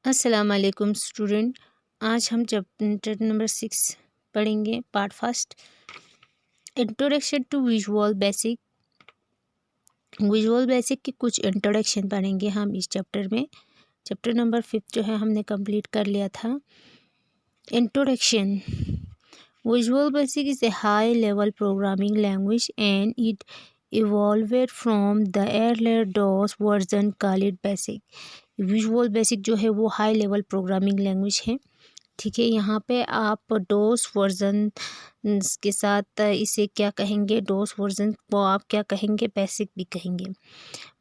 अस्सलाम वालेकुम स्टूडेंट। आज हम चैप्टर नंबर 6 पढ़ेंगे। Part first, introduction to visual basic. Visual basic की कुछ इंट्रोडक्शन पढ़ेंगे हम इस चैप्टर में। चैप्टर नंबर 5 जो है हमने कंप्लीट कर लिया था। Introduction. Visual basic is a high level programming language and it evolved from the earlier DOS version called basic. Visual basic जो है वो हाई लेवल प्रोग्रामिंग लैंग्वेज है। ठीक है, यहाँ पे आप डोस वर्जन के साथ इसे क्या कहेंगे, डोस वर्जन को आप क्या कहेंगे, बेसिक भी कहेंगे।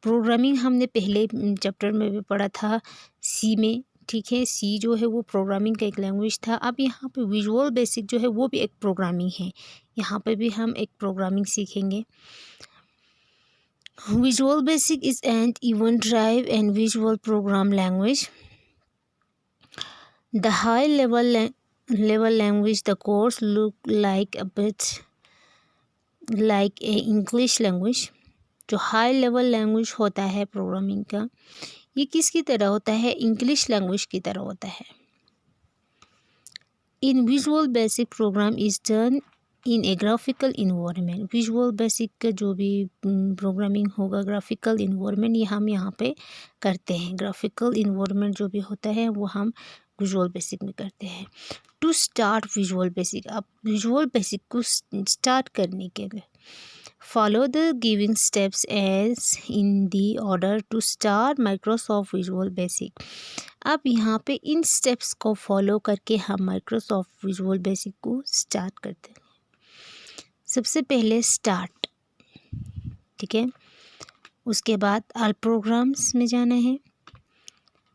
प्रोग्रामिंग हमने पहले चैप्टर में भी पढ़ा था सी में। ठीक है, सी जो है वो प्रोग्रामिंग का एक लैंग्वेज था। अब यहाँ पे विजुअल बेसिक जो है वो भी एक प्रोग्रामिंग है। यहाँ पे भी हम एक प्रोग्रामिंग सीखेंगे। Visual Basic is an event drive and visual program language. The high level language, the course look like a bit like a English language. जो हाई लेवल लैंग्वेज होता है प्रोग्रामिंग का, ये किसकी तरह होता है, इंग्लिश लैंग्वेज की तरह होता है। इन visual basic programme is done in A graphical environment. Visual basic का जो भी प्रोग्रामिंग होगा ग्राफिकल इन्वायरमेंट, ये हम यहाँ पे करते हैं। ग्राफिकल इन्वायरमेंट जो भी होता है वो हम विजुअल बेसिक में करते हैं। टू स्टार्ट विजुअल बेसिक, आप विजुअल बेसिक को स्टार्ट करने के लिए follow the giving steps as in the order to start Microsoft visual basic. अब यहाँ पे इन स्टेप्स को फॉलो करके हम माइक्रोसॉफ्ट विजुअल बेसिक को स्टार्ट करते हैं। सबसे पहले स्टार्ट, ठीक है, उसके बाद ऑल प्रोग्राम्स में जाना है,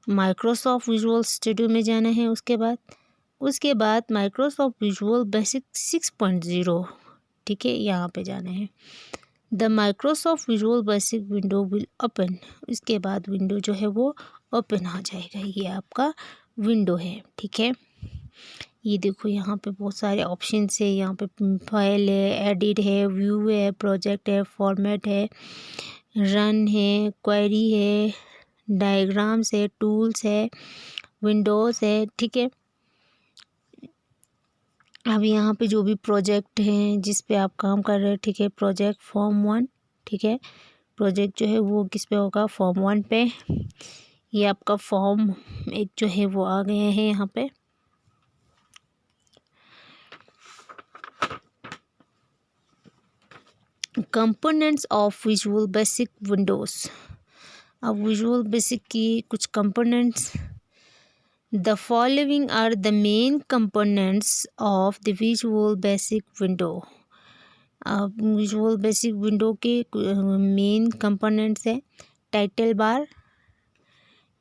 माइक्रोसॉफ्ट विजुअल स्टूडियो में जाना है, उसके बाद माइक्रोसॉफ्ट विजुअल बेसिक 6.0, ठीक है, यहाँ पे जाना है। The Microsoft visual Basic window will open, इसके बाद विंडो जो है वो ओपन हो जाएगा। ये आपका विंडो है, ठीक है। ये देखो यहाँ पे बहुत सारे ऑप्शंस है। यहाँ पे फाइल है, एडिट है, व्यू है, प्रोजेक्ट है, फॉर्मेट है, रन है, क्वेरी है, डायग्राम्स है, टूल्स है, विंडोज़ है, ठीक है। अब यहाँ पे जो भी प्रोजेक्ट हैं जिस पे आप काम कर रहे हैं, ठीक है, प्रोजेक्ट फॉर्म 1, ठीक है, प्रोजेक्ट जो है वो किस पे होगा, फॉर्म 1 पे। ये आपका फॉर्म एक जो है वो आ गया है यहाँ पे। Components of Visual Basic windows. अब विजुअल बेसिक की कुछ components, the following are the main components of the Visual Basic window. अब विजुअल बेसिक विंडो के मेन कंपोनेंट्स है, title bar,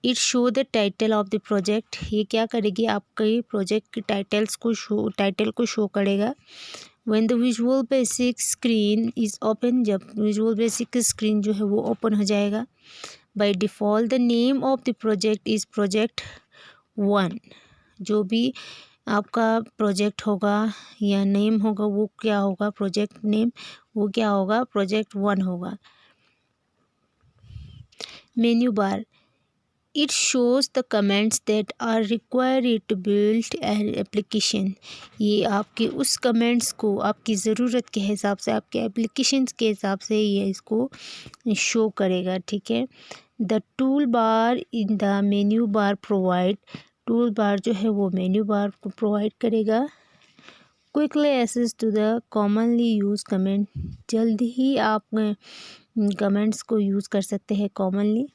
it show the title of the project, ये क्या करेगी, आपके प्रोजेक्ट के टाइटल को शो करेगा। When the Visual basic screen is open, जब विजुअल बेसिक की स्क्रीन जो है वो ओपन हो जाएगा। By default the name of the project is project 1, जो भी आपका प्रोजेक्ट होगा या नेम होगा वो क्या होगा, प्रोजेक्ट नेम वो क्या होगा, प्रोजेक्ट 1 होगा। Menu bar, it shows the comments that are required to build an application, ये आपके उस कमेंट्स को आपकी ज़रूरत के हिसाब से, आपके एप्लीकेशंस के हिसाब से ये इसको शो करेगा, ठीक है। The tool bar in the menu bar provide, tool bar जो है वो मेन्यू बार को प्रोवाइड करेगा। Quickly access to the commonly use comment, जल्दी ही आप कमेंट्स को यूज़ कर सकते हैं commonly.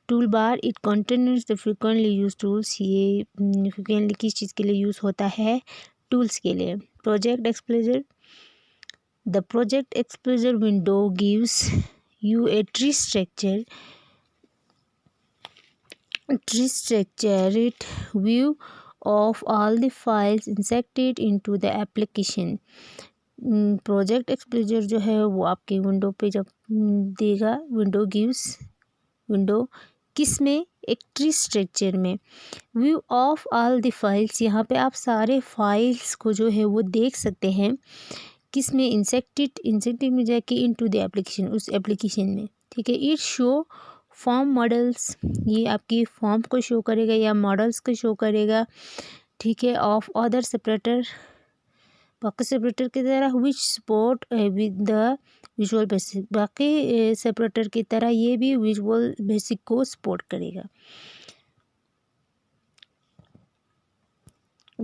Tool bar, it contains the frequently use tools, ये फ्रिक्वेंटली किस चीज़ के लिए यूज़ होता है, टूल्स के लिए। Project explorer, the project explorer window gives U a tree structured view of all the files inserted into the application। Project explorer जो है वो आपके विंडो पे जब देगा, विंडो किस में, एक ट्री स्ट्रक्चर में। View of all the files, यहाँ पे आप सारे फाइल्स को जो है वो देख सकते हैं, किस में, इंसेक्टेड में जाके इनटू द एप्लीकेशन, उस एप्लीकेशन में, ठीक है। इट शो फॉर्म मॉडल्स, ये आपकी फॉर्म को शो करेगा या मॉडल्स को शो करेगा, ठीक है। ऑफ अदर सेपरेटर, बाकी सेपरेटर की तरह which support with the Visual Basic, बाकी सेपरेटर की तरह ये भी विजुअल बेसिक को सपोर्ट करेगा।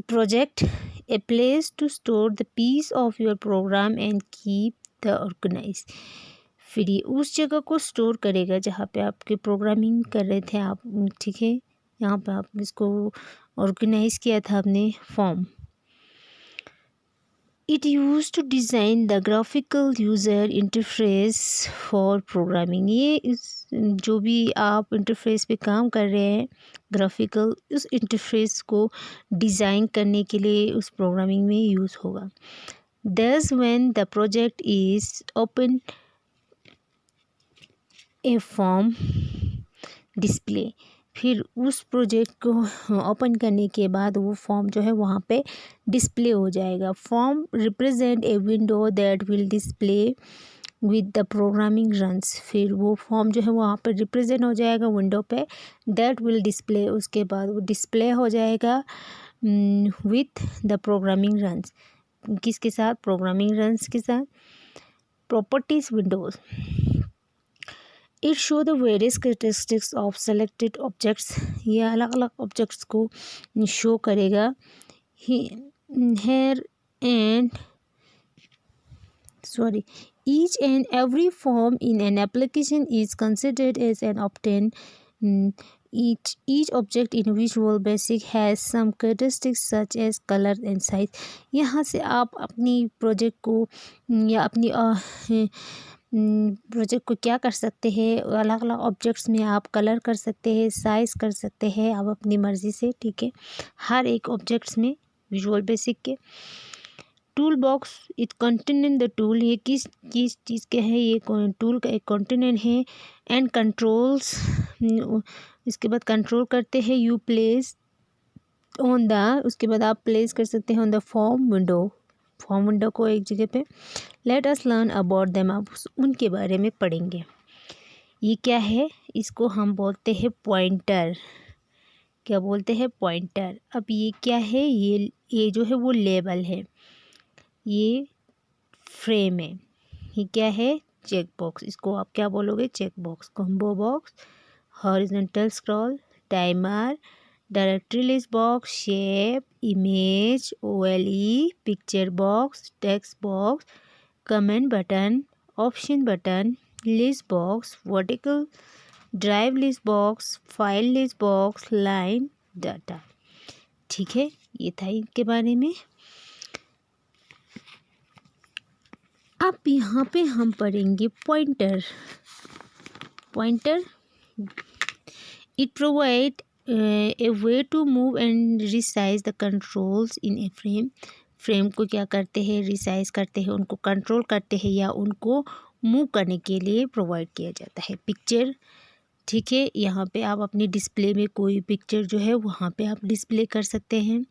Project, a place to store the piece of your program and keep the organize, फिर ये उस जगह को स्टोर करेगा जहाँ पे आपके प्रोग्रामिंग कर रहे थे आप, ठीक है। यहाँ पे आप इसको ऑर्गेनाइज किया था आपने form. It use to design the graphical user interface for programming, ये इस जो भी आप इंटरफेस पे काम कर रहे हैं ग्राफिकल, उस इंटरफेस को डिज़ाइन करने के लिए उस प्रोग्रामिंग में यूज़ होगा। Thus when the project is open, A form display, फिर उस प्रोजेक्ट को ओपन करने के बाद वो फॉर्म जो है वहाँ पे डिस्प्ले हो जाएगा। Form represent a window that will display with the programming runs, फिर वो फॉर्म जो है वहाँ पे रिप्रेजेंट हो जाएगा विंडो पे, दैट विल डिस्प्ले, उसके बाद वो डिस्प्ले हो जाएगा विथ द प्रोग्रामिंग रन्स, किसके साथ, प्रोग्रामिंग रन्स के साथ। Properties windows, it show the various characteristics of selected objects, ये अलग अलग ऑब्जेक्ट्स को शो करेगा। Here and each and every form in an application is considered as an obtained. Each object in Visual Basic has some characteristics such as color and size. यहाँ से आप अपनी project को या अपनी प्रोजेक्ट को क्या कर सकते हैं, अलग अलग ऑब्जेक्ट्स में आप कलर कर सकते हैं, साइज़ कर सकते हैं आप अपनी मर्ज़ी से, ठीक है, हर एक ऑब्जेक्ट्स में विजुअल बेसिक के। Tool box, it contain the tool, ये किस चीज़ के है, ये टूल का एक कंटेनर है। एंड कंट्रोल्स, इसके बाद कंट्रोल करते हैं। यू प्लेस ऑन द, उसके बाद आप प्लेस कर सकते हैं ऑन द फॉर्म विंडो को एक जगह पे। Let us learn about them, आप उनके बारे में पढ़ेंगे। ये क्या है, इसको हम बोलते हैं पॉइंटर, क्या बोलते हैं, पॉइंटर। अब ये क्या है, ये जो है वो लेबल है, ये फ्रेम है, ये क्या है, चेक बॉक्स, इसको आप क्या बोलोगे, check box. Combo box, horizontal scroll, timer, directory list box, shape, image, OLE, picture box, text box, comment button, option button, list box, vertical drive list box, file list box, line data, ठीक है। ये था इनके बारे में। अब यहाँ पे हम पढ़ेंगे pointer. It provide a way to move and resize the controls in a frame को क्या करते हैं, रिसाइज करते हैं, उनको कंट्रोल करते हैं या उनको मूव करने के लिए प्रोवाइड किया जाता है। पिक्चर, ठीक है, यहाँ पे आप अपनी डिस्प्ले में कोई पिक्चर जो है वहाँ पे आप डिस्प्ले कर सकते हैं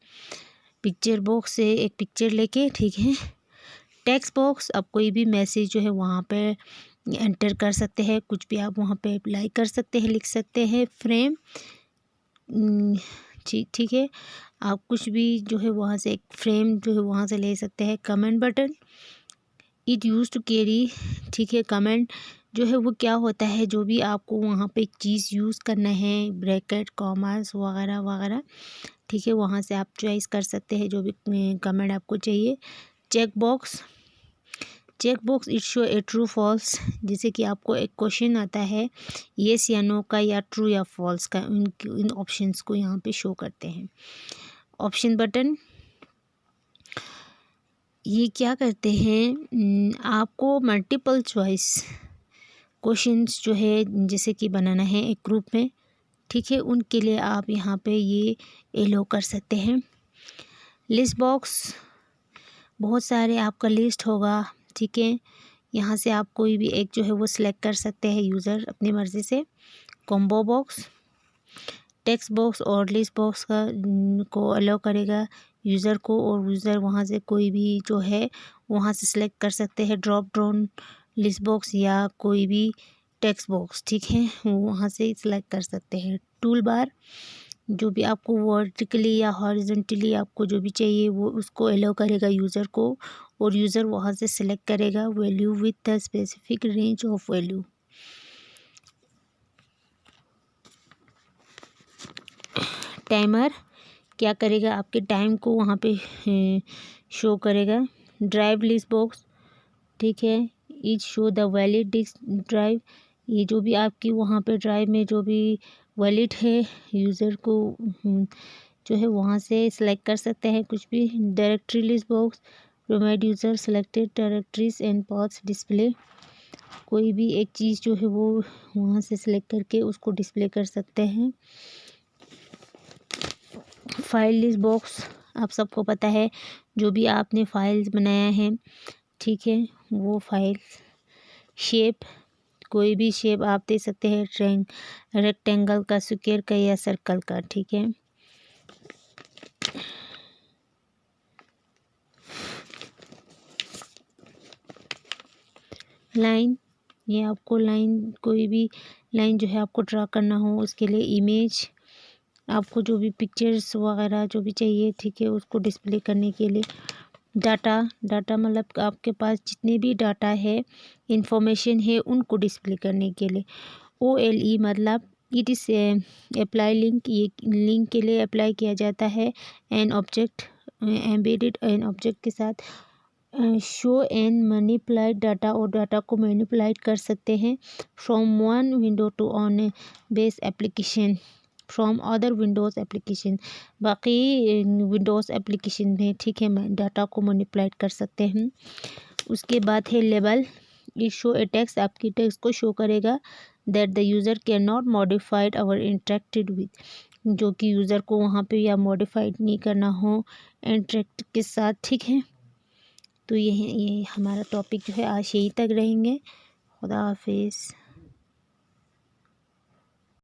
पिक्चर बॉक्स से एक पिक्चर लेके, ठीक है। टेक्स्ट बॉक्स, आप कोई भी मैसेज जो है वहाँ पे एंटर कर सकते हैं, कुछ भी आप वहाँ पे लाइक कर सकते हैं, लिख सकते हैं। फ्रेम, ठीक है, आप कुछ भी जो है वहाँ से एक फ्रेम जो है वहाँ से ले सकते हैं। Comment button, it use to carry, ठीक है, कमेंट जो है वो क्या होता है, जो भी आपको वहाँ पे एक चीज़ यूज़ करना है, ब्रैकेट, कॉमास वगैरह वगैरह, ठीक है, वहाँ से आप चॉइस कर सकते हैं जो भी कमेंट आपको चाहिए। Check box, it show a true false, जैसे कि आपको एक क्वेश्चन आता है येस या नो का या ट्रू या फॉल्स का, इन ऑप्शंस को यहाँ पे शो करते हैं। ऑप्शन बटन, ये क्या करते हैं, आपको मल्टीपल चॉइस क्वेश्चंस जो है जैसे कि बनाना है एक ग्रुप में, ठीक है, उनके लिए आप यहाँ पे ये एलो कर सकते हैं। लिस्ट बॉक्स, बहुत सारे आपका लिस्ट होगा, ठीक है, यहाँ से आप कोई भी एक जो है वो सिलेक्ट कर सकते हैं यूज़र अपनी मर्ज़ी से। कॉम्बो बॉक्स, टेक्स्ट बॉक्स और लिस्ट बॉक्स का को अलाउ करेगा यूज़र को, और यूज़र वहाँ से कोई भी जो है वहाँ से सिलेक्ट कर सकते हैं ड्रॉप डाउन लिस्ट बॉक्स या कोई भी टेक्स्ट बॉक्स, ठीक है, वो वहाँ से सिलेक्ट कर सकते हैं। टूल बार, जो भी आपको वर्टिकली या हॉरिजॉन्टली आपको जो भी चाहिए वो उसको एलो करेगा यूज़र को, और यूज़र वहाँ से सिलेक्ट करेगा value with the specific range of value. Timer क्या करेगा, आपके टाइम को वहाँ पे शो करेगा। ड्राइव लिस्ट बॉक्स, ठीक है, is show the valid disk drive, ये जो भी आपकी वहाँ पे ड्राइव में जो भी वैलिड है यूज़र को जो है वहाँ से सिलेक्ट कर सकते हैं कुछ भी। Directory list box provide user selected directories and paths display, कोई भी एक चीज़ जो है वो वहाँ से सिलेक्ट करके उसको डिस्प्ले कर सकते हैं। फाइल लिस्ट बॉक्स, आप सबको पता है जो भी आपने फाइल्स बनाया है, ठीक है, वो फाइल शेप, कोई भी शेप आप दे सकते हैं, रेक्टेंगल का, स्क्वायर का या सर्कल का, ठीक है। लाइन, ये आपको लाइन, कोई भी लाइन जो है आपको ड्रा करना हो उसके लिए। इमेज, आपको जो भी पिक्चर्स वगैरह जो भी चाहिए, ठीक है, उसको डिस्प्ले करने के लिए। डाटा, डाटा मतलब आपके पास जितने भी डाटा है, इंफॉर्मेशन है, उनको डिस्प्ले करने के लिए। OLE मतलब इट इज़ अप्लाई लिंक, ये लिंक के लिए अप्लाई किया जाता है। An object, embedded an object के साथ शो एंड मैनिपुलेट डाटा, और डाटा को मैनिपुलेट कर सकते हैं from one window to on base application from other windows application, बाकी विंडोज़ एप्लीकेशन में, ठीक है, डाटा को मैनिपुलेट कर सकते हैं। उसके बाद है लेबल, ये शो ए टेक्स्ट, आपकी टेक्स्ट को शो करेगा that the user can not modified और इंटरेक्टेड विद, जो कि यूज़र को वहाँ पे या मॉडिफाइड नहीं करना हो इंटरेक्ट के साथ, ठीक है। तो ये हमारा टॉपिक जो है आज यही तक रहेंगे। खुदा हाफिज़।